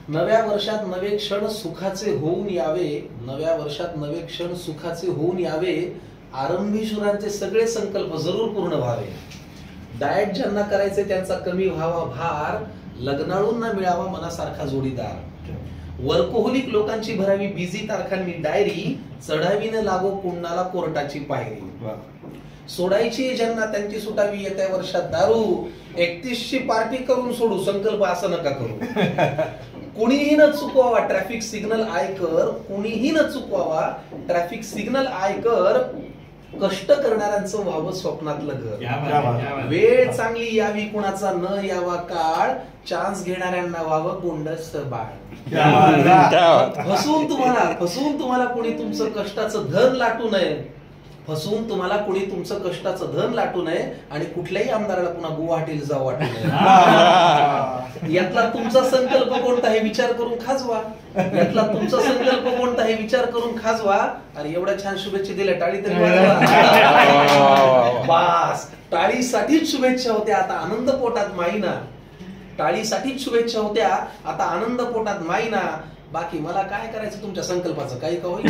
नव्या वर्षात नवे क्षण सुखाचे होऊन यावे, नव्या वर्षात नवे क्षण सुखाचे होऊन यावे, आरंभीशुरांचे सगळे संकल्प जरूर पूर्ण व्हावे, डाएट ज्यांना करायचे त्यांचा कमी व्हावा भार, लग्नाळूंना मिळावा मनासारखा जोडीदार, वर्कोहोलिक लोकांची भरावी बिझी तारखांनी डायरी, चढावी न लागो कुणाला कोर्टाची पायरी, सोडायची ज्यांना त्यांची सुटावी येत्या वर्षात दारू, 31ची पार्टी करून सोडू संकल्प असं नका करू, कुणीही न चुकवावा ट्रॅफिक सिग्नल आयकर, कुणीही न चुकवावा ट्रॅफिक सिग्नल आयकर, कष्ट करणाऱ्यांचं व्हावं स्वप्नातलं घर, वेळ चांगली यावी कुणाचा न यावा काळ, चान्स घेणाऱ्यांना व्हावं गोंडस बाळ, फसवून तुम्हाला कोणी तुमचं कष्टाचं धन लाटू नये, फसवून तुम्हाला कोणी तुमचं कष्टाचं धन लाटू नये, आणि कुठल्याही आमदाराला पुन्हा गुवाहाटीला जावं वाटू नये, यातला तुमचा संकल्प कोणता हे विचार करून खाजवा, यातला तुमचा संकल्प कोणता हे विचार करून खाजवा. आणि एवढ्या छान शुभेच्छा दिल्या, टाळी तरी बास. टाळीसाठीच शुभेच्छा होत्या, आता आनंद पोटात माईना, टाळीसाठीच शुभेच्छा होत्या, आता आनंद पोटात माईना. बाकी मला काय करायचं तुमच्या संकल्पाचं काही का होईल.